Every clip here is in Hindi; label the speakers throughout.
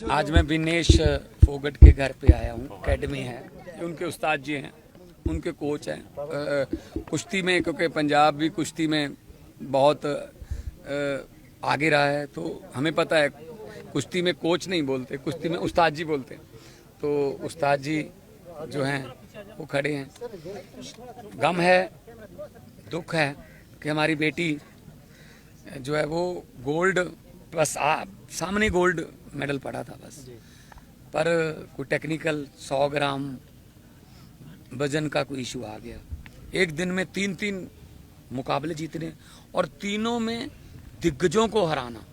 Speaker 1: आज मैं विनेश फोगट के घर पे आया हूँ। एकेडमी है, ये उनके उस्ताद जी हैं, उनके कोच हैं। कुश्ती में, क्योंकि पंजाब भी कुश्ती में बहुत आगे रहा है, तो हमें पता है कुश्ती में कोच नहीं बोलते, कुश्ती में उस्ताद जी बोलते हैं। तो उस्ताद जी जो हैं वो खड़े हैं। गम है, दुख है कि हमारी बेटी जो है वो गोल्ड प्लस सामने गोल्ड मेडल पड़ा था बस, पर कोई टेक्निकल 100 ग्राम वजन का कोई इशू आ गया। एक दिन में 3 मुकाबले जीतने और तीनों में दिग्गजों को हराना,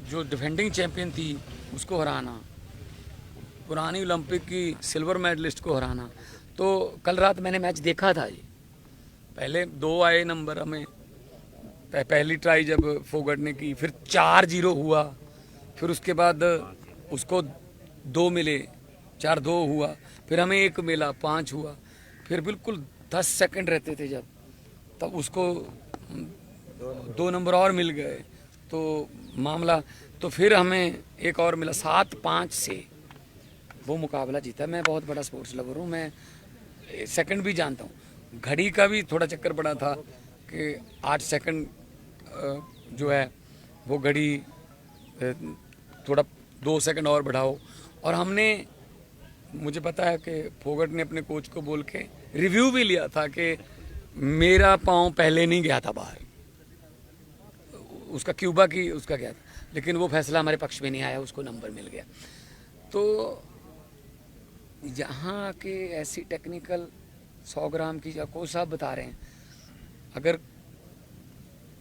Speaker 1: जो डिफेंडिंग चैंपियन थी उसको हराना, पुरानी ओलंपिक की सिल्वर मेडलिस्ट को हराना। तो कल रात मैंने मैच देखा था जी। पहले 2 आए नंबर हमें, पहली ट्राई जब फोगट ने की, फिर 4-0 हुआ, फिर उसके बाद उसको 2 मिले, 4-2 हुआ, फिर हमें 1 मिला, 5 हुआ, फिर बिल्कुल 10 सेकंड रहते थे जब, तब उसको 2 नंबर और मिल गए तो मामला, तो फिर हमें 1 और मिला, 7-5 से वो मुकाबला जीता। मैं बहुत बड़ा स्पोर्ट्स लवर हूँ, मैं सेकंड भी जानता हूँ। घड़ी का भी थोड़ा चक्कर पड़ा था कि 8 सेकंड जो है वो घड़ी थोड़ा 2 सेकंड और बढ़ाओ। और हमने, मुझे पता है कि फोगट ने अपने कोच को बोल के रिव्यू भी लिया था कि मेरा पाँव पहले नहीं गया था बाहर, उसका क्यूबा की उसका गया था, लेकिन वो फैसला हमारे पक्ष में नहीं आया, उसको नंबर मिल गया। तो यहाँ के ऐसी टेक्निकल 100 ग्राम की कोच साहब बता रहे हैं, अगर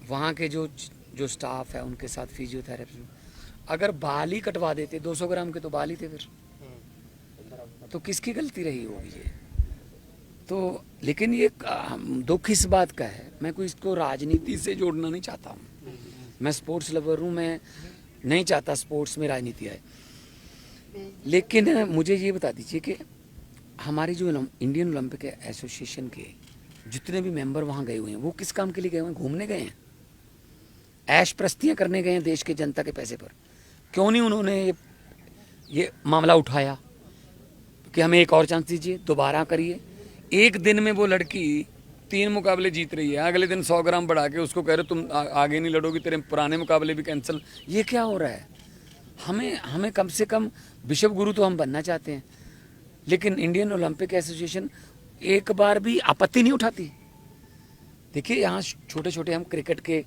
Speaker 1: वहाँ के जो स्टाफ है उनके साथ फिजियोथेरेपी, अगर बाल ही कटवा देते, 200 ग्राम के तो बाल ही थे फिर, तो किसकी गलती रही होगी ये? तो लेकिन ये दुख इस बात का है, मैं कोई इसको राजनीति से जोड़ना नहीं चाहता हूँ। मैं स्पोर्ट्स लवर हूँ, मैं नहीं चाहता स्पोर्ट्स में राजनीति आए। लेकिन मुझे ये बता दीजिए कि हमारी जो इंडियन ओलंपिक एसोसिएशन के जितने भी मेंबर वहाँ गए हुए हैं, वो किस काम के लिए गए हुए हैं? घूमने गए हैं, ऐश प्रस्तियाँ करने गए हैं देश के जनता के पैसे पर। क्यों नहीं उन्होंने ये मामला उठाया कि हमें एक और चांस दीजिए, दोबारा करिए। एक दिन में वो लड़की 3 मुकाबले जीत रही है, अगले दिन 100 ग्राम बढ़ा के उसको कह रहे तुम आगे नहीं लड़ोगी, तेरे पुराने मुकाबले भी कैंसिल। ये क्या हो रहा है? हमें कम से कम विश्व गुरु तो हम बनना चाहते हैं, लेकिन इंडियन ओलंपिक एसोसिएशन एक बार भी आपत्ति नहीं उठाती। देखिए यहाँ छोटे छोटे हम क्रिकेट के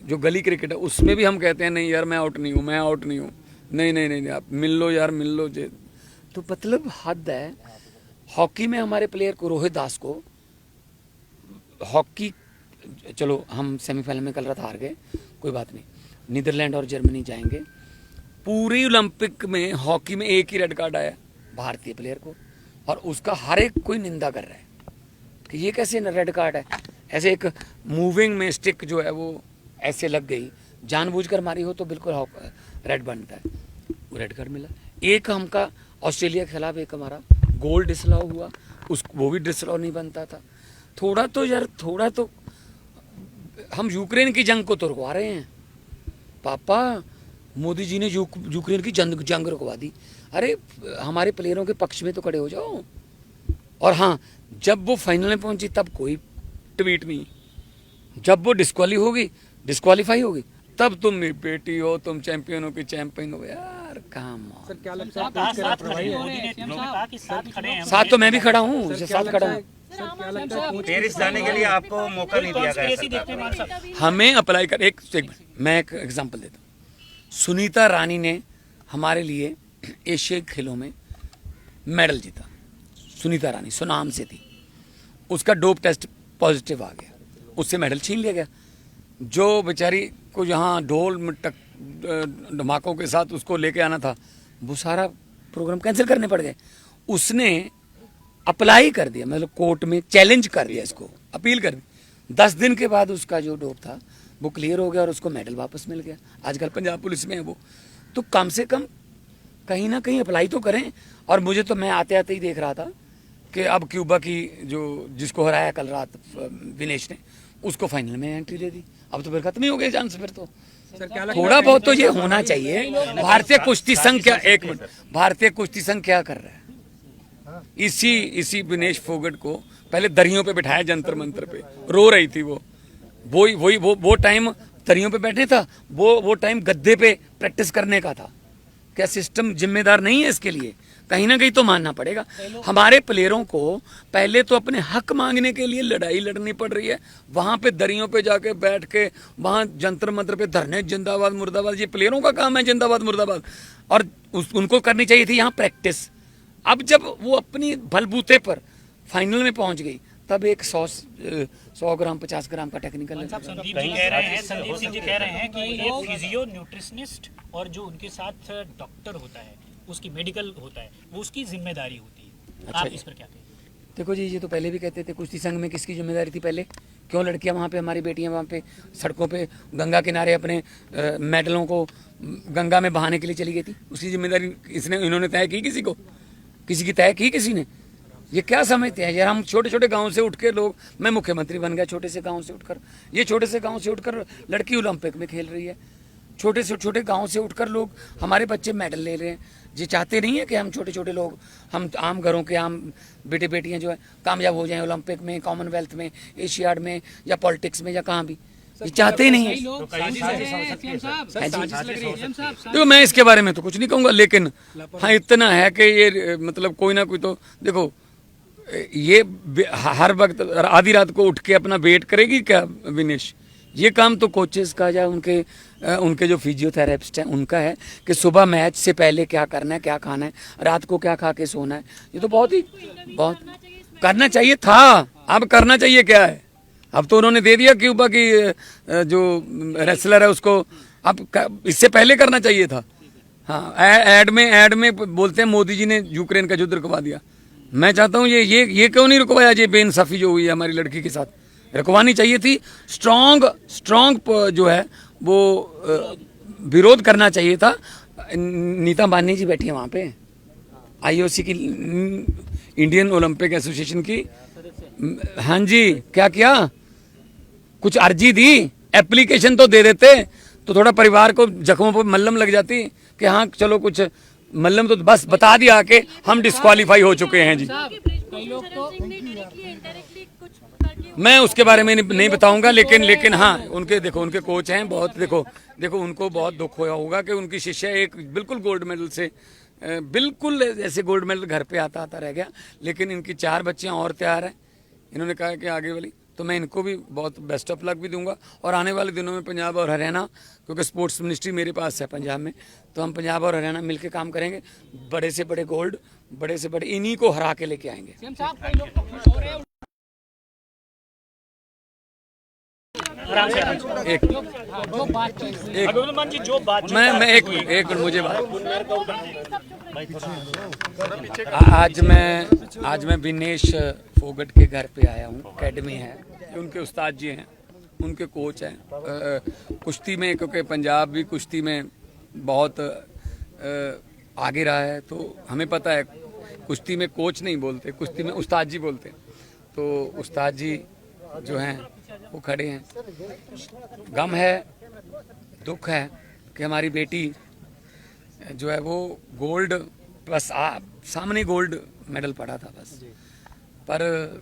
Speaker 1: जो गली क्रिकेट है उसमें भी हम कहते हैं नहीं यार मैं आउट नहीं हूँ, मैं आउट नहीं हूँ, नहीं नहीं नहीं आप मिल लो यार, मिल लो। तो मतलब हद है। हॉकी में हमारे प्लेयर को, रोहित दास को, हॉकी, चलो हम सेमीफाइनल में कल रात हार गए, कोई बात नहीं, नीदरलैंड और जर्मनी जाएंगे। पूरी ओलंपिक में हॉकी में एक ही रेड कार्ड आया भारतीय प्लेयर को, और उसका हर एक कोई निंदा कर रहा है कि ये कैसे रेड कार्ड है। ऐसे एक मूविंग में स्टिक जो है वो ऐसे लग गई, जानबूझकर मारी हो तो बिल्कुल रेड बनता है, वो रेड कार्ड मिला। एक हमका ऑस्ट्रेलिया के खिलाफ एक हमारा गोल डिसअलाउ हुआ, वो भी डिसअलाउ नहीं बनता था। थोड़ा तो यार, थोड़ा तो हम यूक्रेन की जंग को तो रुकवा रहे हैं पापा। मोदी जी ने यूक्रेन की जंग रुकवा दी। अरे हमारे प्लेयरों के पक्ष में तो खड़े हो जाओ। और हाँ, जब वो फाइनल में पहुंची तब कोई ट्वीट नहीं, जब वो डिस्क्वालीफाई होगी तब तुम मेरी बेटी हो, तुम चैंपियनों की चैंपियन हो। यार काम सर, क्या लगता है? साथ तो मैं भी खड़ा हूँ, साथ खड़ा हूँ।
Speaker 2: पेरिस जाने के लिए आपको मौका नहीं दिया गया?
Speaker 1: हमें अप्लाई कर, मैं एक एग्जांपल देता हूँ। सुनीता रानी ने हमारे लिए एशियाई खेलों में मेडल जीता। सुनीता रानी सुनाम से थी, उसका डोप टेस्ट पॉजिटिव आ गया, उससे मेडल छीन लिया गया। जो बेचारी को यहाँ ढोल धमाकों के साथ उसको लेके आना था, वो सारा प्रोग्राम कैंसिल करने पड़ गए। उसने अप्लाई कर दिया, मतलब कोर्ट में चैलेंज कर दिया, इसको अपील कर दी। 10 दिन के बाद उसका जो डोप था वो क्लियर हो गया और उसको मेडल वापस मिल गया। आजकल पंजाब पुलिस में है वो। तो कम से कम कहीं ना कहीं अप्लाई तो करें। और मुझे तो, मैं आते आते ही देख रहा था कि अब क्यूबा की जिसको हराया कल रात विनेश ने, उसको फाइनल में एंट्री दे दी। अब तो फिर खत्म ही हो गया चांस फिर तो। थोड़ा बहुत तो ये होना चाहिए। भारतीय कुश्ती संघ क्या, एक मिनट, भारतीय कुश्ती संघ क्या कर रहा है? इसी विनेश फोगट को पहले दरियों पे बिठाया जंतर मंतर पे, रो रही थी वो टाइम दरियों पे बैठे था, वो टाइम गद्दे पे प्रैक्टिस करने का था। क्या सिस्टम जिम्मेदार नहीं है इसके लिए? कहीं ना कहीं तो मानना पड़ेगा। हमारे प्लेयरों को पहले तो अपने हक मांगने के लिए लड़ाई लड़नी पड़ रही है, वहां पे दरियों पे जाके बैठ के वहां जंतर मंतर पे धरने, जिंदाबाद मुर्दाबाद। ये प्लेयरों का काम है जिंदाबाद मुर्दाबाद, और उनको करनी चाहिए थी यहाँ प्रैक्टिस। अब जब वो अपनी बलबूते पर फाइनल में पहुंच गई, तब एक 100 ग्राम 50 ग्राम का टेक्निकल।
Speaker 3: संदीप सिंह जी कह रहे हैं कि ये फिजियो न्यूट्रिशनिस्ट और जो उनके साथ डॉक्टर होता है, उसकी मेडिकल होता है, वो उसकी जिम्मेदारी होती है।
Speaker 1: अच्छा,
Speaker 3: आप इस पर क्या कहेंगे?
Speaker 1: देखो जी, ये तो पहले भी कहते थे कुश्ती संघ में किसकी जिम्मेदारी थी पहले? क्यों लड़कियां वहाँ पे, हमारी बेटियां वहाँ पे सड़कों पे गंगा किनारे अपने मेडलों को गंगा में बहाने के लिए चली गई थी? उसकी जिम्मेदारी इन्होंने तय की? किसी की तय की किसी ने? ये क्या समझते हैं यार? हम छोटे छोटे गांव से उठ के लोग, मैं मुख्यमंत्री बन गया छोटे से गांव से उठकर, ये छोटे से गांव से उठकर लड़की ओलंपिक में खेल रही है। छोटे से छोटे गांव से उठकर लोग, हमारे बच्चे मेडल ले रहे हैं। ये चाहते नहीं है कि हम छोटे छोटे लोग, हम आम घरों के आम बेटे बेटियां जो है कामयाब हो जाएं ओलंपिक में, कॉमनवेल्थ में, एशियाड में, या पॉलिटिक्स में, या कहाँ भी। ये चाहते ही नहीं है। देखो, मैं इसके बारे में तो कुछ नहीं कहूँगा, लेकिन हाँ इतना है कि ये मतलब कोई ना कोई तो, देखो ये हर वक्त आधी रात को उठ के अपना वेट करेगी क्या विनेश? ये काम तो कोचेस का या उनके जो फिजियोथेरेपिस्ट हैं उनका है कि सुबह मैच से पहले क्या करना है, क्या खाना है, रात को क्या खा के सोना है। ये तो बहुत करना चाहिए था। अब करना चाहिए क्या है? अब तो उन्होंने दे दिया क्यूबा की जो रेसलर है उसको, अब इससे पहले करना चाहिए था। हाँ, एड में बोलते हैं मोदी जी ने यूक्रेन का युद्ध रुकवा दिया। मैं चाहता हूँ ये क्यों नहीं रुकवाया? ये बेइंसाफी जो हुई है हमारी लड़की के साथ, रुकवानी चाहिए थी। स्ट्रॉन्ग जो है वो विरोध करना चाहिए था। नीता अंबानी जी बैठी है वहाँ पे, IOC की, इंडियन ओलंपिक एसोसिएशन की। हाँ जी, क्या किया? कुछ अर्जी दी, एप्लीकेशन तो दे देते तो थोड़ा परिवार को जख्मों पर मल्लम लग जाती कि हाँ चलो कुछ मल्लम, तो बस बता दिया कि हम डिस्क्वालीफाई हो चुके हैं जी। मैं उसके बारे में नहीं बताऊंगा, लेकिन हाँ उनके कोच हैं बहुत। देखो उनको बहुत दुख होया होगा कि उनकी शिष्या एक बिल्कुल गोल्ड मेडल से, बिल्कुल ऐसे गोल्ड मेडल घर पे आता रह गया। लेकिन इनकी 4 बच्चियां और तैयार हैं। इन्होंने कहा कि आगे वाली, तो मैं इनको भी बहुत बेस्ट ऑफ लक भी दूंगा। और आने वाले दिनों में पंजाब और हरियाणा, क्योंकि स्पोर्ट्स मिनिस्ट्री मेरे पास है पंजाब में, तो हम पंजाब और हरियाणा मिलकर काम करेंगे। बड़े से बड़े गोल्ड, बड़े से बड़े इन्हीं को हरा के लेके आएंगे। एक मिनट मुझे आज मैं विनेश फोगट के घर पे आया हूँ। एकेडमी है, उनके उस्ताद जी हैं, उनके कोच हैं कुश्ती में, क्योंकि पंजाब भी कुश्ती में बहुत आगे रहा है। तो हमें पता है कुश्ती में कोच नहीं बोलते, कुश्ती में उस्ताद जी बोलते हैं। तो उस्ताद जी जो हैं वो खड़े हैं। गम है, दुख है कि हमारी बेटी जो है वो गोल्ड, बस सामने गोल्ड मेडल पड़ा था बस, पर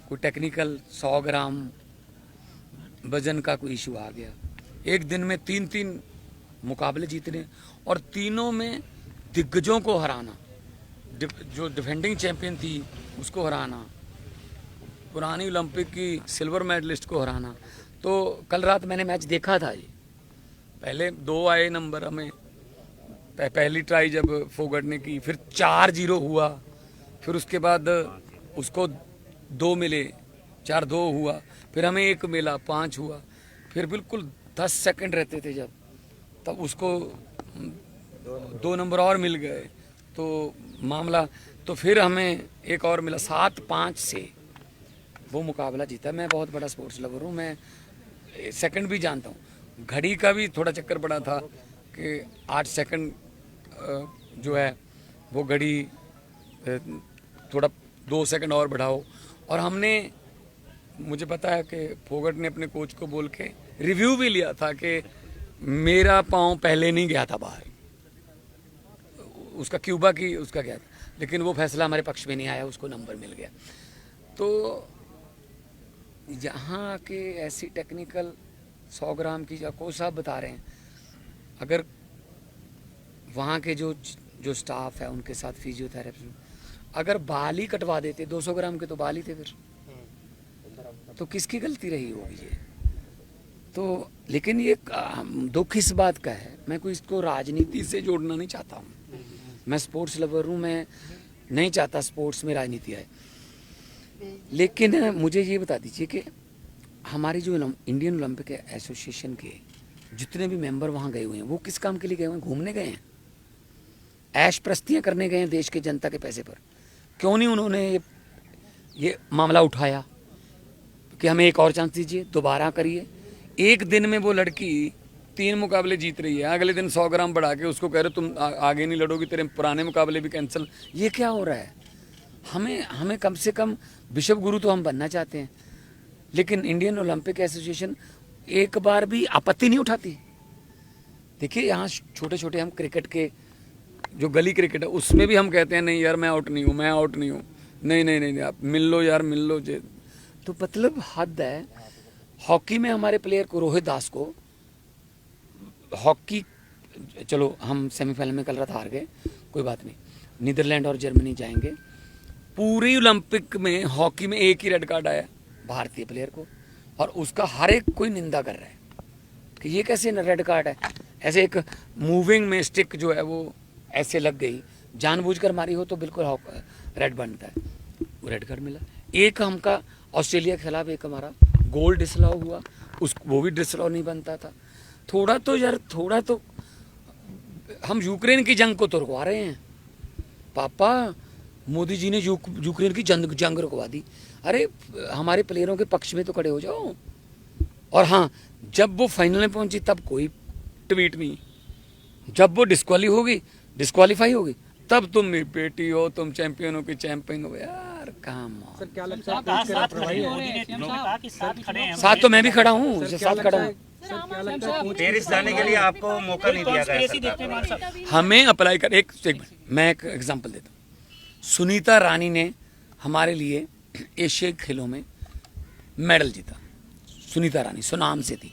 Speaker 1: कोई टेक्निकल 100 ग्राम वजन का कोई इशू आ गया। एक दिन में 3 मुकाबले जीतने और तीनों में दिग्गजों को हराना, जो डिफेंडिंग चैंपियन थी उसको हराना, पुरानी ओलंपिक की सिल्वर मेडलिस्ट को हराना। तो कल रात मैंने मैच देखा था जी। पहले 2 आए नंबर हमें, पहली ट्राई जब फोगट ने की, फिर 4-0 हुआ, फिर उसके बाद उसको 2 मिले, 4-2 हुआ, फिर हमें 1 मिला, 5 हुआ, फिर बिल्कुल 10 सेकंड रहते थे जब, तब उसको 2 नंबर और मिल गए तो मामला, तो फिर हमें 1 और मिला, 7-5 से वो मुकाबला जीता। मैं बहुत बड़ा स्पोर्ट्स लवर हूँ, मैं सेकंड भी जानता हूँ। घड़ी का भी थोड़ा चक्कर पड़ा था कि 8 सेकंड जो है वो घड़ी थोड़ा 2 सेकंड और बढ़ाओ। और हमने, मुझे पता है कि फोगट ने अपने कोच को बोल के रिव्यू भी लिया था कि मेरा पाँव पहले नहीं गया था बाहर, उसका क्यूबा की उसका गया था, लेकिन वो फैसला हमारे पक्ष में नहीं आया, उसको नंबर मिल गया। तो यहाँ के ऐसी टेक्निकल 100 ग्राम की कोच साहब बता रहे हैं, अगर वहाँ के जो स्टाफ है उनके साथ फिजियोथेरेपी, अगर बाल ही कटवा देते, 200 ग्राम के तो बाल ही थे फिर, तो किसकी गलती रही होगी ये? तो लेकिन ये दुख इस बात का है, मैं कोई इसको राजनीति से जोड़ना नहीं चाहता हूँ, मैं स्पोर्ट्स लवर हूँ, मैं नहीं चाहता स्पोर्ट्स में राजनीति आए, लेकिन मुझे ये बता दीजिए कि हमारी जो इंडियन ओलंपिक एसोसिएशन के जितने भी मेंबर वहाँ गए हुए हैं, वो किस काम के लिए गए हुए हैं? घूमने गए हैं, ऐश प्रस्तियाँ करने गए हैं देश के जनता के पैसे पर। क्यों नहीं उन्होंने ये मामला उठाया कि हमें एक और चांस दीजिए, दोबारा करिए। एक दिन में वो लड़की 3 मुकाबले जीत रही है, अगले दिन 100 ग्राम बढ़ा के उसको कह रहे तुम आगे नहीं लड़ोगी, तेरे पुराने मुकाबले भी कैंसिल। ये क्या हो रहा है? हमें कम से कम विश्व गुरु तो हम बनना चाहते हैं, लेकिन इंडियन ओलंपिक एसोसिएशन एक बार भी आपत्ति नहीं उठाती। देखिए यहाँ छोटे छोटे हम क्रिकेट के जो गली क्रिकेट है उसमें भी हम कहते हैं नहीं यार मैं आउट नहीं हूँ, मैं आउट नहीं हूँ, नहीं आप मिल लो यार, मिल लो। तो मतलब हद है। हॉकी में हमारे प्लेयर को, रोहित दास को, हॉकी, चलो हम सेमीफाइनल में कल रात हार गए, कोई बात नहीं, नीदरलैंड और जर्मनी जाएंगे। पूरी ओलंपिक में हॉकी में एक ही रेड कार्ड आया भारतीय प्लेयर को, और उसका हर एक कोई निंदा कर रहा है कि ये कैसे रेड कार्ड है। ऐसे एक मूविंग में स्टिक जो है वो ऐसे लग गई, जानबूझकर मारी हो तो बिल्कुल रेड बनता है, वो रेड कार्ड मिला। एक हमका ऑस्ट्रेलिया के खिलाफ एक हमारा गोल डिसअलाउ हुआ, वो भी डिसअलाउ नहीं बनता था। थोड़ा तो हम यूक्रेन की जंग को तो रुकवा रहे हैं पापा, मोदी जी ने यूक्रेन की जंग रुकवा दी। अरे हमारे प्लेयरों के पक्ष में तो खड़े हो जाओ। और हाँ, जब वो फाइनल में पहुंची तब कोई ट्वीट नहीं, जब वो डिस्क्वालीफाई होगी तब तुम मेरी बेटी हो, तुम चैंपियन हो कि चैंपियन हो। यार काम
Speaker 4: सर क्या लगता है
Speaker 1: साथ तो मैं भी खड़ा हूँ, साथ खड़ा हूँ।
Speaker 2: पेरिस जाने के लिए आपको मौका नहीं दिया गया?
Speaker 1: हमें अप्लाई कर, एक मैं एक एग्जांपल देता हूँ। सुनीता रानी ने हमारे लिए एशियाई खेलों में मेडल जीता। सुनीता रानी सुनाम से थी,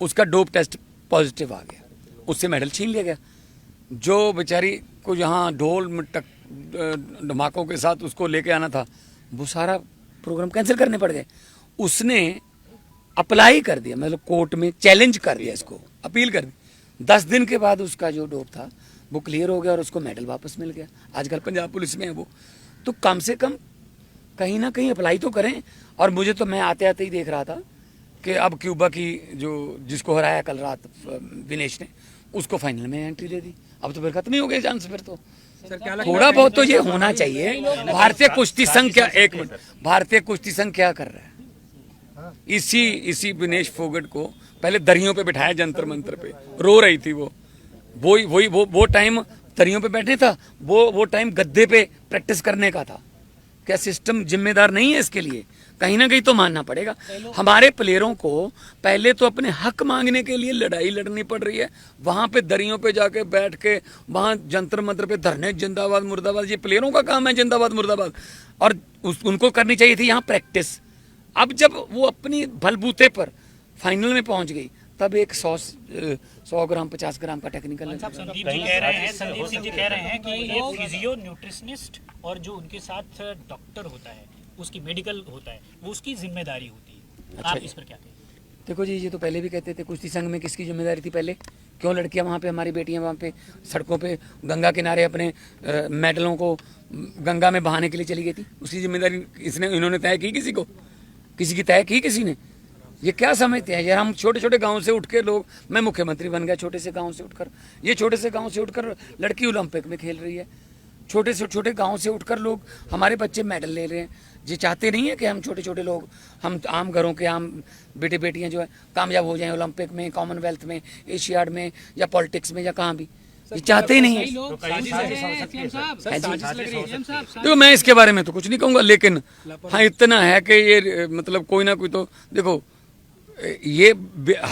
Speaker 1: उसका डोप टेस्ट पॉजिटिव आ गया, उससे मेडल छीन लिया गया। जो बेचारी को यहाँ ढोल धमाकों के साथ उसको लेके आना था, वो सारा प्रोग्राम कैंसिल करने पड़ गए। उसने अप्लाई कर दिया, मतलब कोर्ट में चैलेंज कर दिया, इसको अपील कर दी। 10 दिन के बाद उसका जो डोप था वो क्लियर हो गया और उसको मेडल वापस मिल गया। आजकल पंजाब पुलिस में है वो। तो कम से कम कहीं ना कहीं अप्लाई तो करें। और मुझे तो, मैं आते आते ही देख रहा था कि अब क्यूबा की जिसको हराया कल रात विनेश ने, उसको फाइनल में एंट्री दे दी। अब तो फिर खत्म ही हो गए चांस। फिर तो थोड़ा बहुत तो ये होना चाहिए। भारतीय कुश्ती संघ क्या, एक मिनट, भारतीय कुश्ती संघ क्या कर रहा है? इसी विनेश फोगट को पहले दरियों पे बिठाया जंतर मंतर पे, रो रही थी वो टाइम दरियों पे बैठने था, वो टाइम गद्दे पे प्रैक्टिस करने का था। क्या सिस्टम जिम्मेदार नहीं है इसके लिए? कहीं ना कहीं तो मानना पड़ेगा। हमारे प्लेयरों को पहले तो अपने हक मांगने के लिए लड़ाई लड़नी पड़ रही है, वहां पे दरियों पे जाके बैठ के वहां जंतर मंतर पे धरने, जिंदाबाद मुर्दाबाद। ये प्लेयरों का काम है जिंदाबाद मुर्दाबाद, और उनको करनी चाहिए थी यहाँ प्रैक्टिस। अब जब वो अपनी बलबूते पर फाइनल में पहुंच गई, तब एक 100 ग्राम 50 ग्राम का टेक्निकल।
Speaker 3: संदीप सिंह जी कह रहे हैं कि एक फिजियो न्यूट्रिशनिस्ट और जो उनके साथ डॉक्टर होता है, उसकी मेडिकल होता है, वो उसकी जिम्मेदारी होती है।
Speaker 1: अच्छा,
Speaker 3: आप इस पर क्या कहें?
Speaker 1: देखो जी, ये तो पहले भी कहते थे, कुश्ती संघ में किसकी जिम्मेदारी थी पहले? क्यों लड़कियां वहाँ पे, हमारी बेटियां वहाँ पे सड़कों पे गंगा किनारे अपने मेडलों को गंगा में बहाने के लिए चली गई थी? उसकी जिम्मेदारी इन्होंने तय की? किसी की तय की किसी ने? ये क्या समझते हैं यार? हम छोटे छोटे गांव से उठ के लोग, मैं मुख्यमंत्री बन गया छोटे से गांव से उठकर, ये छोटे से गांव से उठकर लड़की ओलंपिक में खेल रही है। छोटे से छोटे गांव से उठकर लोग, हमारे बच्चे मेडल ले रहे हैं। ये चाहते नहीं है कि हम छोटे छोटे लोग, हम आम घरों के आम बेटे बेटियां जो है कामयाब हो जाएं ओलंपिक में, कॉमनवेल्थ में, एशियाड में, या पॉलिटिक्स में, या कहाँ भी। ये चाहते ही नहीं है। देखो मैं इसके बारे में तो कुछ नहीं कहूँगा, लेकिन हाँ इतना है कि ये मतलब कोई ना कोई तो, देखो ये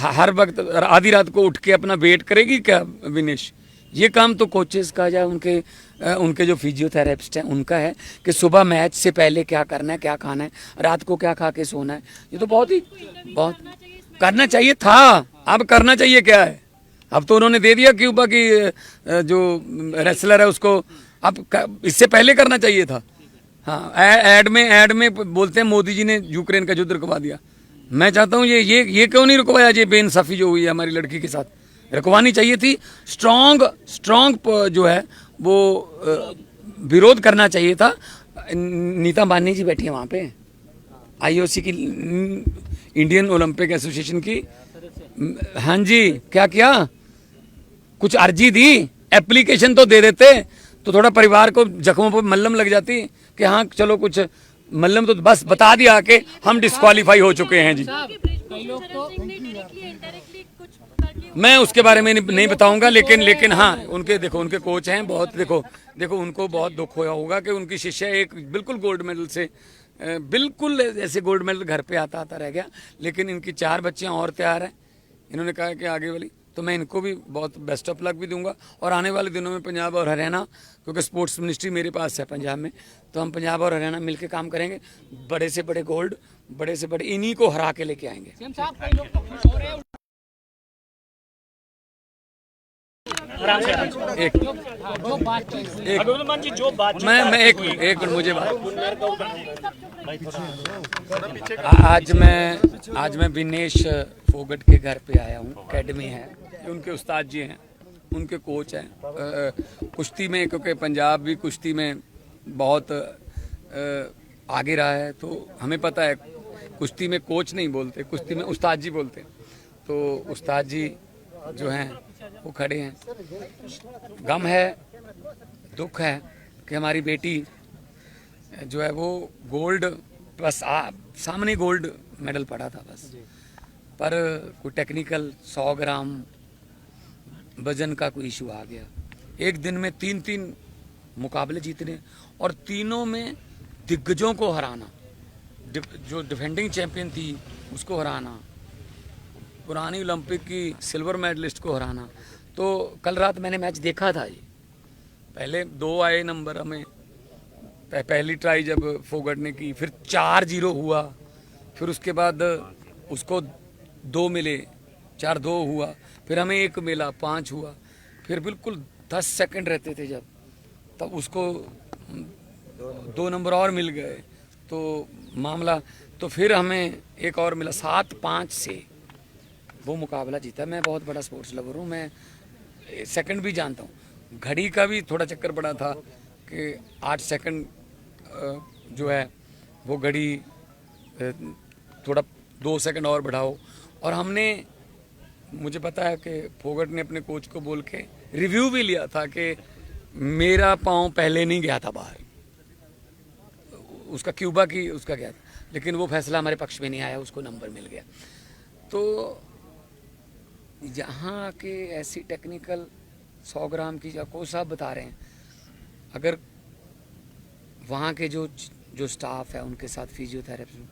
Speaker 1: हर वक्त आधी रात को उठ के अपना वेट करेगी क्या विनेश? ये काम तो कोचेस का या उनके जो फिजियोथेरेपिस्ट हैं उनका है कि सुबह मैच से पहले क्या करना है, क्या खाना है, रात को क्या खा के सोना है। ये तो बहुत करना चाहिए था। अब करना चाहिए क्या है? अब तो उन्होंने दे दिया क्यूबा की जो रेसलर है उसको, अब इससे पहले करना चाहिए था। हाँ, एड में बोलते हैं मोदी जी ने यूक्रेन का युद्ध रुकवा दिया। मैं चाहता हूँ ये क्यों नहीं रुकवाया? ये बेइंसाफी जो हुई है हमारी लड़की के साथ, रुकवानी चाहिए थी। स्ट्रॉन्ग जो है वो विरोध करना चाहिए था। नीता अंबानी जी बैठी है वहाँ पे, आईओसी की, इंडियन ओलंपिक एसोसिएशन की। हाँ जी, क्या किया? कुछ अर्जी दी, एप्लीकेशन तो दे देते तो थोड़ा परिवार को जख्मों पर मल्लम लग जाती कि हाँ चलो कुछ मल्लम, तो बस बता दिया कि हम डिस्क्वालीफाई हो चुके हैं जी। मैं उसके बारे में नहीं बताऊंगा, लेकिन हाँ उनके कोच हैं बहुत। देखो उनको बहुत दुख होया होगा कि उनकी शिष्या एक बिल्कुल गोल्ड मेडल से, बिल्कुल ऐसे गोल्ड मेडल घर पे आता रह गया। लेकिन इनकी 4 बच्चियां और तैयार हैं। इन्होंने कहा कि आगे वाली, तो मैं इनको भी बहुत बेस्ट ऑफ लक भी दूंगा। और आने वाले दिनों में पंजाब और हरियाणा, क्योंकि स्पोर्ट्स मिनिस्ट्री मेरे पास है पंजाब में, तो हम पंजाब और हरियाणा मिलकर काम करेंगे। बड़े से बड़े गोल्ड, बड़े से बड़े इन्हीं को हरा के लेके आएंगे। एक मैं एक मिनट मुझे आज मैं विनेश फोगट के घर पे आया हूँ। एकेडमी है, उनके उस्ताद जी हैं, उनके कोच हैं कुश्ती में, क्योंकि पंजाब भी कुश्ती में बहुत आगे रहा है। तो हमें पता है कुश्ती में कोच नहीं बोलते, कुश्ती में उस्ताद जी बोलते हैं। तो उस्ताद जी जो हैं वो खड़े हैं। गम है, दुख है कि हमारी बेटी जो है वो गोल्ड, बस सामने गोल्ड मेडल पड़ा था बस, पर कोई टेक्निकल 100 ग्राम वजन का कोई इशू आ गया। एक दिन में 3 मुकाबले जीतने और तीनों में दिग्गजों को हराना, जो डिफेंडिंग चैंपियन थी उसको हराना, पुरानी ओलंपिक की सिल्वर मेडलिस्ट को हराना। तो कल रात मैंने मैच देखा था जी। पहले 2 आए नंबर हमें, पहली ट्राई जब फोगट ने की, फिर 4-0 हुआ, फिर उसके बाद उसको 2 मिले, 4-2 हुआ, फिर हमें 1 मिला, 5 हुआ, फिर बिल्कुल 10 सेकंड रहते थे जब, तब उसको 2 नंबर और मिल गए तो मामला, तो फिर हमें 1 और मिला, 7-5 से वो मुकाबला जीता। मैं बहुत बड़ा स्पोर्ट्स लवर हूँ, मैं सेकंड भी जानता हूँ। घड़ी का भी थोड़ा चक्कर पड़ा था कि 8 सेकंड जो है वो घड़ी थोड़ा 2 सेकंड और बढ़ाओ। और हमने, मुझे पता है कि फोगट ने अपने कोच को बोल के रिव्यू भी लिया था कि मेरा पाँव पहले नहीं गया था बाहर, उसका क्यूबा की उसका गया था, लेकिन वो फैसला हमारे पक्ष में नहीं आया, उसको नंबर मिल गया। तो यहाँ के ऐसी टेक्निकल 100 ग्राम की कोच साहब बता रहे हैं, अगर वहाँ के जो स्टाफ है उनके साथ फिजियोथेरेपी,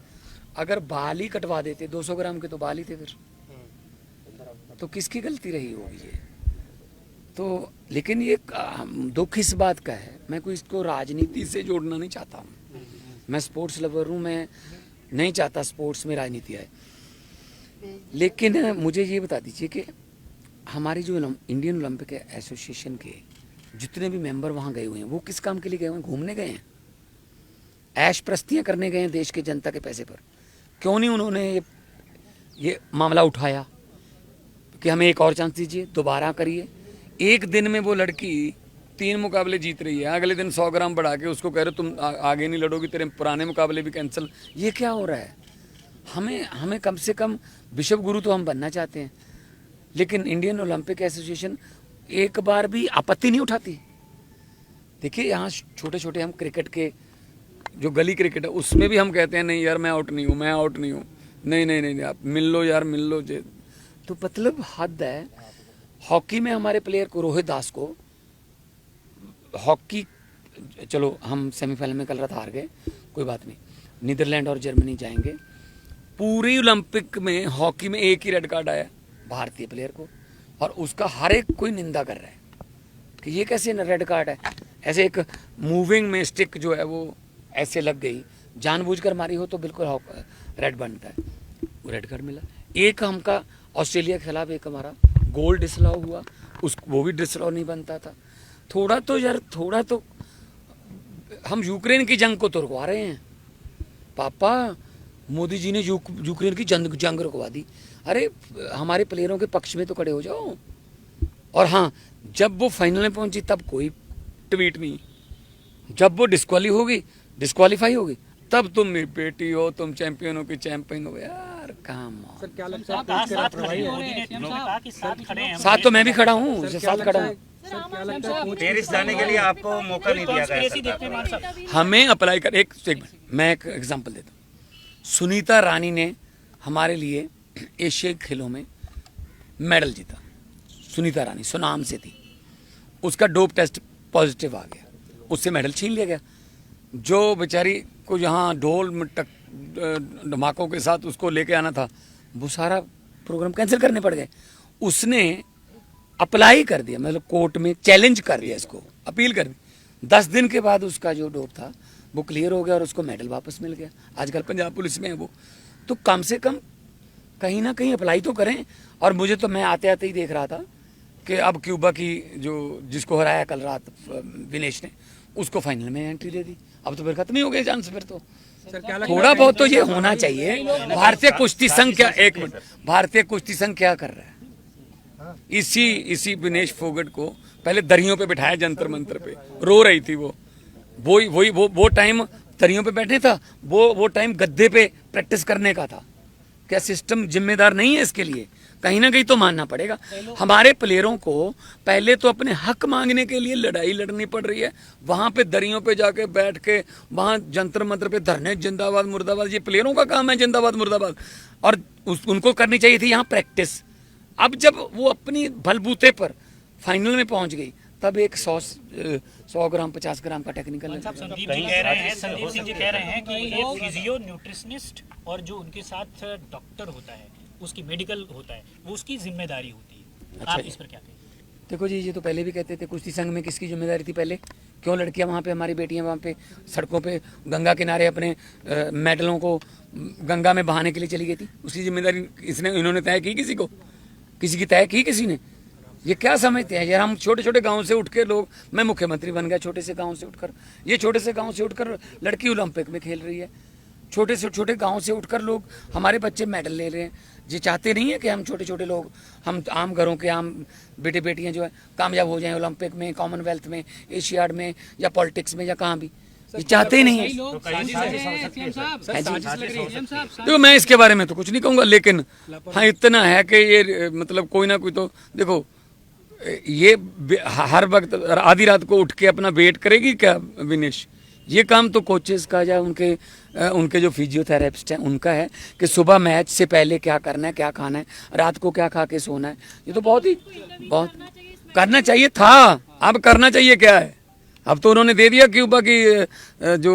Speaker 1: अगर बाल ही कटवा देते, 200 ग्राम के तो बाल ही थे, फिर तो किसकी गलती रही होगी ये? तो लेकिन ये दुख इस बात का है, मैं कोई इसको राजनीति से जोड़ना नहीं चाहता हूँ। मैं स्पोर्ट्स लवर हूँ, मैं नहीं चाहता स्पोर्ट्स में राजनीति आए। लेकिन मुझे ये बता दीजिए कि हमारी जो इंडियन ओलंपिक एसोसिएशन के जितने भी मेंबर वहाँ गए हुए हैं, वो किस काम के लिए गए हुए हैं? घूमने गए हैं, ऐश प्रस्तियाँ करने गए हैं देश के जनता के पैसे पर। क्यों नहीं उन्होंने ये मामला उठाया कि हमें एक और चांस दीजिए, दोबारा करिए। एक दिन में वो लड़की 3 मुकाबले जीत रही है, अगले दिन 100 ग्राम बढ़ा के उसको कह रहे तुम आगे नहीं लड़ोगी, तेरे पुराने मुकाबले भी कैंसिल। ये क्या हो रहा है? हमें कम से कम विश्व गुरु तो हम बनना चाहते हैं, लेकिन इंडियन ओलंपिक एसोसिएशन एक बार भी आपत्ति नहीं उठाती। देखिए यहाँ छोटे छोटे हम क्रिकेट के जो गली क्रिकेट है उसमें भी हम कहते हैं नहीं यार मैं आउट नहीं हूँ, मैं आउट नहीं हूँ, नहीं आप मिल लो यार, मिल लो। तो मतलब हद है। हॉकी में हमारे प्लेयर को, रोहित दास को, हॉकी, चलो हम सेमीफाइनल में कल रात हार गए, कोई बात नहीं, नीदरलैंड और जर्मनी जाएंगे, पूरी ओलंपिक में हॉकी में एक ही रेड कार्ड आया भारतीय प्लेयर को, और उसका हर एक कोई निंदा कर रहा है कि ये कैसे रेड कार्ड है। ऐसे एक मूविंग में स्टिक जो है वो ऐसे लग गई, जानबूझकर मारी हो तो बिल्कुल रेड बनता है, वो रेड कार्ड मिला। एक हमका ऑस्ट्रेलिया के खिलाफ एक हमारा गोल डिसअलाउ हुआ, वो भी डिसअलाउ नहीं बनता था। थोड़ा तो हम यूक्रेन की जंग को तो रुकवा रहे हैं पापा। मोदी जी ने यूक्रेन की जंग रुकवा दी। अरे हमारे प्लेयरों के पक्ष में तो खड़े हो जाओ। और हाँ, जब वो फाइनल में पहुंची तब कोई ट्वीट नहीं, जब वो डिस्क्वालीफाई होगी तब तुम मेरी बेटी हो, तुम चैंपियनों की चैंपियन हो। यार काम
Speaker 4: सर क्या लगता है
Speaker 1: साथ तो मैं भी खड़ा हूँ, साथ खड़ा हूँ।
Speaker 2: पेरिस जाने के लिए आपको मौका नहीं दिया गया।
Speaker 1: हमें अप्लाई कर एक मिनट, मैं एक एग्जांपल देता हूँ। सुनीता रानी ने हमारे लिए एशियाई खेलों में मेडल जीता। सुनीता रानी सुनाम से थी, उसका डोप टेस्ट पॉजिटिव आ गया, उससे मेडल छीन लिया गया। जो बेचारी को यहाँ ढोल धमाकों के साथ उसको लेके आना था, वो सारा प्रोग्राम कैंसिल करने पड़ गए। उसने अप्लाई कर दिया, मतलब कोर्ट में चैलेंज कर दिया, इसको अपील कर दी। 10 दिन के बाद उसका जो डोप था वो क्लियर हो गया और उसको मेडल वापस मिल गया। आजकल पंजाब पुलिस में है वो। तो कम से कम कहीं ना कहीं अप्लाई तो करें। और मुझे तो, मैं आते आते ही देख रहा था कि अब क्यूबा की जिसको हराया कल रात विनेश ने, उसको फाइनल में एंट्री दे दी। अब तो फिर खत्म ही हो गए चांस। फिर तो थोड़ा बहुत तो ये होना चाहिए। भारतीय कुश्ती संघ क्या, एक मिनट, भारतीय कुश्ती संघ क्या कर रहा है? इसी विनेश फोगट को पहले दरियों पे बिठाया जंतर मंतर पे, रो रही थी वो टाइम दरियों पे बैठे था, वो टाइम गद्दे पे प्रैक्टिस करने का था। क्या सिस्टम जिम्मेदार नहीं है इसके लिए? कहीं ना कहीं तो मानना पड़ेगा। हमारे प्लेयरों को पहले तो अपने हक मांगने के लिए लड़ाई लड़नी पड़ रही है, वहां पे दरियों पे जाके बैठ के वहां जंतर मंतर पे धरने, जिंदाबाद मुर्दाबाद। ये प्लेयरों का काम है जिंदाबाद मुर्दाबाद, और उनको करनी चाहिए थी यहाँ प्रैक्टिस। अब जब वो अपनी बलबूते पर फाइनल में पहुंच गई, तब एक 100 ग्राम 50 ग्राम का टेक्निकल।
Speaker 3: संदीप सिंह जी कह रहे हैं कि एक फिजियो न्यूट्रिशनिस्ट और जो उनके साथ डॉक्टर होता है, उसकी मेडिकल होता है, वो उसकी जिम्मेदारी होती है।
Speaker 1: अच्छा,
Speaker 3: आप इस पर क्या कहेंगे?
Speaker 1: देखो जी, ये तो पहले भी कहते थे, कुश्ती संघ में किसकी जिम्मेदारी थी पहले? क्यों लड़कियां वहाँ पे, हमारी बेटियां वहाँ पे सड़कों पे गंगा किनारे अपने मेडलों को गंगा में बहाने के लिए चली गई थी? उसकी जिम्मेदारी इन्होंने तय की? किसी की तय की किसी ने? ये क्या समझते हैं यार? हम छोटे छोटे गांव से उठ के लोग, मैं मुख्यमंत्री बन गया छोटे से गांव से उठकर, ये छोटे से गांव से उठकर लड़की ओलंपिक में खेल रही है। छोटे से छोटे गांव से उठकर लोग, हमारे बच्चे मेडल ले रहे हैं। ये चाहते नहीं है कि हम छोटे छोटे लोग, हम आम घरों के आम बेटे बेटियां जो है कामयाब हो जाएं ओलंपिक में, कॉमनवेल्थ में, एशियाड में, या पॉलिटिक्स में, या कहाँ भी। ये चाहते ही नहीं है। देखो, मैं इसके बारे में तो कुछ नहीं कहूँगा, लेकिन हाँ इतना है कि ये मतलब कोई ना कोई तो, देखो ये हर वक्त आधी रात को उठ के अपना वेट करेगी क्या विनेश? ये काम तो कोचेस का या उनके जो फिजियोथेरेपिस्ट हैं उनका है कि सुबह मैच से पहले क्या करना है, क्या खाना है, रात को क्या खा के सोना है। ये तो बहुत करना चाहिए था। अब करना चाहिए क्या है? अब तो उन्होंने दे दिया क्यूबा की जो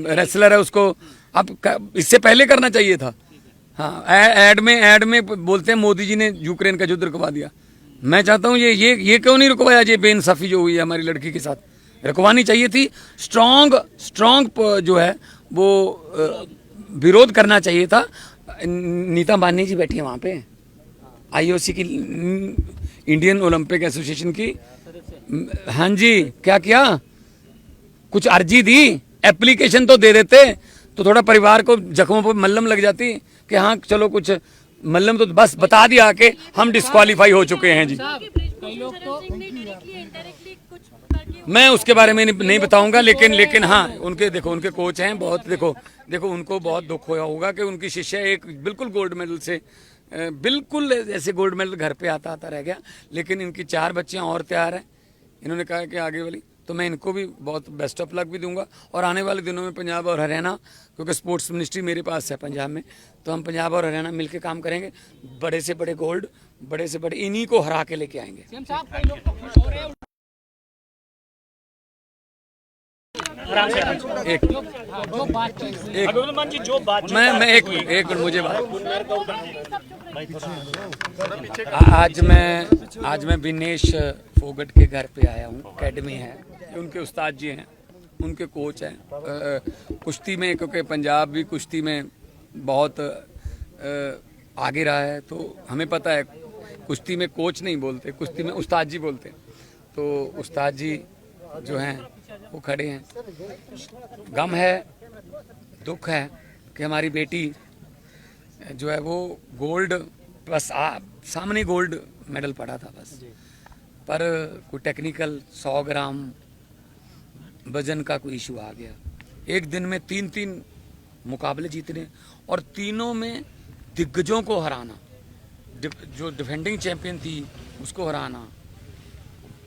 Speaker 1: रेसलर है उसको, अब इससे पहले करना चाहिए था। हाँ, एड में बोलते हैं मोदी जी ने यूक्रेन का युद्ध रुकवा दिया। मैं चाहता हूँ ये क्यों नहीं रुकवाया? ये बेइंसाफी जो हुई है हमारी लड़की के साथ, रुकवानी चाहिए थी। स्ट्रॉन्ग जो है वो विरोध करना चाहिए था। नीता अंबानी जी बैठी है वहाँ पे, IOC की, इंडियन ओलंपिक एसोसिएशन की। हाँ जी, क्या किया? कुछ अर्जी दी, एप्लीकेशन तो दे देते तो थोड़ा परिवार को जख्मों पर मल्लम लग जाती कि हाँ चलो कुछ मल्लम, तो बस बता दिया कि हम डिस्क्वालीफाई हो चुके हैं जी। मैं उसके बारे में नहीं बताऊंगा, लेकिन हाँ उनके कोच हैं बहुत। देखो उनको बहुत दुख होया होगा कि उनकी शिष्या एक बिल्कुल गोल्ड मेडल से, बिल्कुल ऐसे गोल्ड मेडल घर पे आता रह गया। लेकिन इनकी 4 बच्चियां और तैयार हैं। इन्होंने कहा कि आगे वाली, तो मैं इनको भी बहुत बेस्ट ऑफ लक भी दूंगा। और आने वाले दिनों में पंजाब और हरियाणा, क्योंकि स्पोर्ट्स मिनिस्ट्री मेरे पास है पंजाब में, तो हम पंजाब और हरियाणा मिलकर काम करेंगे। बड़े से बड़े गोल्ड, बड़े से बड़े इन्हीं को हरा के लेके आएंगे।
Speaker 3: आराम से
Speaker 1: एक
Speaker 3: अभिनंदन मान जी जो बात
Speaker 1: मैं एक मिनट मुझे बात आज मैं विनेश फोगट के घर पे आया हूँ। एकेडमी है, ये उनके उस्ताद जी हैं, उनके कोच हैं। कुश्ती में, क्योंकि पंजाब भी कुश्ती में बहुत आगे रहा है, तो हमें पता है कुश्ती में कोच नहीं बोलते, कुश्ती में उस्ताद जी बोलते हैं। तो उस्ताद जी जो हैं वो खड़े हैं। गम है, दुख है कि हमारी बेटी जो है वो गोल्ड बस सामने गोल्ड मेडल पड़ा था बस, पर कोई टेक्निकल 100 ग्राम वजन का कोई इशू आ गया। एक दिन में 3 मुकाबले जीतने और तीनों में दिग्गजों को हराना, जो डिफेंडिंग चैंपियन थी उसको हराना,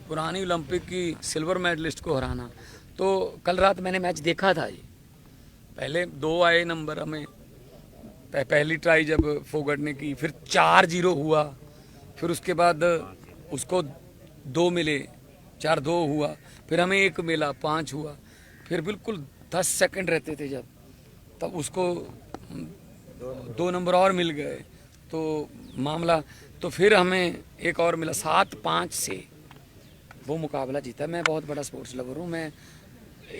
Speaker 1: पुरानी ओलंपिक की सिल्वर मेडलिस्ट को हराना। तो कल रात मैंने मैच देखा था जी। पहले 2 आए नंबर हमें, पहली ट्राई जब फोगट ने की, फिर 4-0 हुआ, फिर उसके बाद उसको 2 मिले, 4-2 हुआ, फिर हमें 1 मिला, 5 हुआ, फिर बिल्कुल 10 सेकंड रहते थे जब, तब उसको 2 नंबर और मिल गए तो मामला, तो फिर हमें 1 और मिला, 7-5 से वो मुकाबला जीता। मैं बहुत बड़ा स्पोर्ट्स लवर हूँ, मैं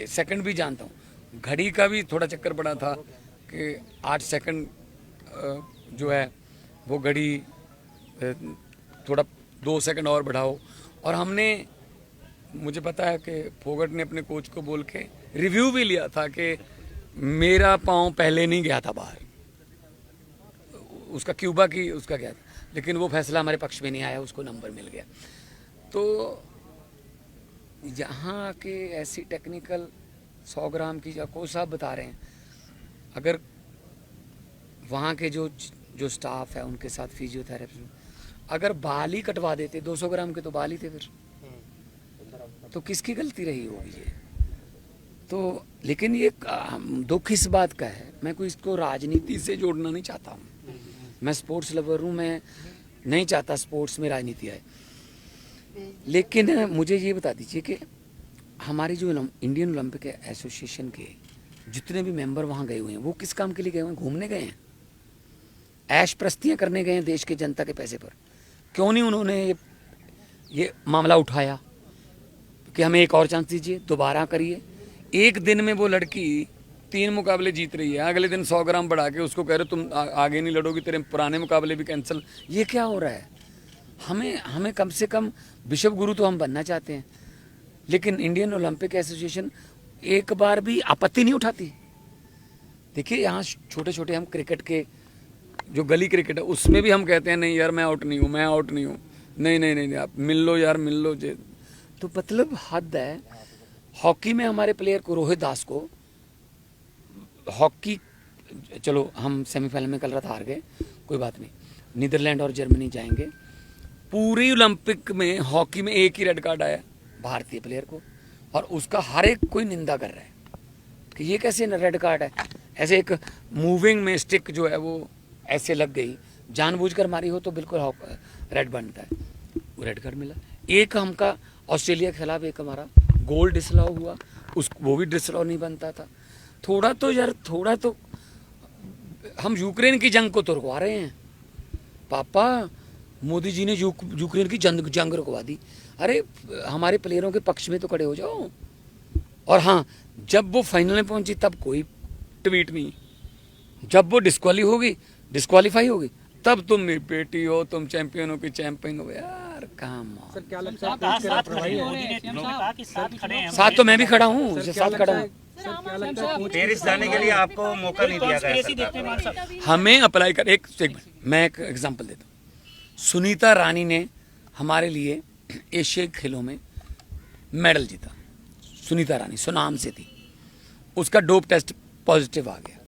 Speaker 1: सेकंड भी जानता हूँ। घड़ी का भी थोड़ा चक्कर पड़ा था कि 8 सेकंड जो है वो घड़ी थोड़ा 2 सेकंड और बढ़ाओ। और हमने, मुझे पता है कि फोगट ने अपने कोच को बोल के रिव्यू भी लिया था कि मेरा पाँव पहले नहीं गया था बाहर, उसका क्यूबा की उसका गया था, लेकिन वो फैसला हमारे पक्ष में नहीं आया, उसको नंबर मिल गया। तो यहाँ के ऐसी टेक्निकल 100 ग्राम की कोच साहब बता रहे हैं, अगर वहाँ के जो स्टाफ है उनके साथ फिजियोथेरेपी, अगर बाल ही कटवा देते, 200 ग्राम के तो बाल ही थे फिर, तो किसकी गलती रही होगी ये? तो लेकिन ये दुख इस बात का है, मैं कोई इसको राजनीति से जोड़ना नहीं चाहता हूँ, मैं स्पोर्ट्स लवर हूँ, मैं नहीं चाहता स्पोर्ट्स में राजनीति आए। लेकिन मुझे ये बता दीजिए कि हमारी जो इंडियन ओलंपिक एसोसिएशन के जितने भी मेंबर वहाँ गए हुए हैं, वो किस काम के लिए गए हुए हैं? घूमने गए हैं, ऐश प्रस्तियाँ करने गए हैं देश के जनता के पैसे पर। क्यों नहीं उन्होंने ये मामला उठाया कि हमें एक और चांस दीजिए, दोबारा करिए। एक दिन में वो लड़की 3 मुकाबले जीत रही है, अगले दिन 100 ग्राम बढ़ा के उसको कह रहे तुम आगे नहीं लड़ोगी, तेरे पुराने मुकाबले भी कैंसिल। ये क्या हो रहा है? हमें कम से कम विश्व गुरु तो हम बनना चाहते हैं, लेकिन इंडियन ओलंपिक एसोसिएशन एक बार भी आपत्ति नहीं उठाती। देखिए यहाँ छोटे छोटे हम क्रिकेट के जो गली क्रिकेट है उसमें भी हम कहते हैं नहीं यार मैं आउट नहीं हूँ, मैं आउट नहीं हूँ, नहीं आप मिल लो यार, मिल लो। तो मतलब हद है। हॉकी में हमारे प्लेयर को, रोहित दास को, हॉकी, चलो हम सेमीफाइनल में कल रात हार गए, कोई बात नहीं, नीदरलैंड और जर्मनी जाएंगे। पूरी ओलंपिक में हॉकी में एक ही रेड कार्ड आया भारतीय प्लेयर को, और उसका हर एक कोई निंदा कर रहा है कि ये कैसे रेड कार्ड है। ऐसे एक मूविंग में स्टिक जो है वो ऐसे लग गई, जानबूझकर मारी हो तो बिल्कुल रेड बनता है, वो रेड कार्ड मिला। एक हमका ऑस्ट्रेलिया के खिलाफ एक हमारा गोल डिसअलाउ हुआ, वो भी डिसअलाउ नहीं बनता था। थोड़ा तो यार, थोड़ा तो हम यूक्रेन की जंग को तो रुकवा रहे हैं पापा। मोदी जी ने यूक्रेन की जंग रुकवा दी। अरे हमारे प्लेयरों के पक्ष में तो खड़े हो जाओ। और हाँ, जब वो फाइनल में पहुंची तब कोई ट्वीट नहीं, जब वो डिस्क्वालीफाई होगी तब तुम मेरी बेटी हो, तुम चैंपियन हो कि चैंपियन हो। यार काम
Speaker 4: सर क्या लगता है
Speaker 1: साथ तो मैं भी खड़ा हूँ, साथ खड़ा हूँ।
Speaker 2: पेरिस जाने के लिए आपको मौका नहीं दिया गया?
Speaker 1: हमें अप्लाई कर, एक मैं एक एग्जांपल देता हूँ। सुनीता रानी ने हमारे लिए एशियाई खेलों में मेडल जीता। सुनीता रानी सुनाम से थी, उसका डोप टेस्ट पॉजिटिव आ गया,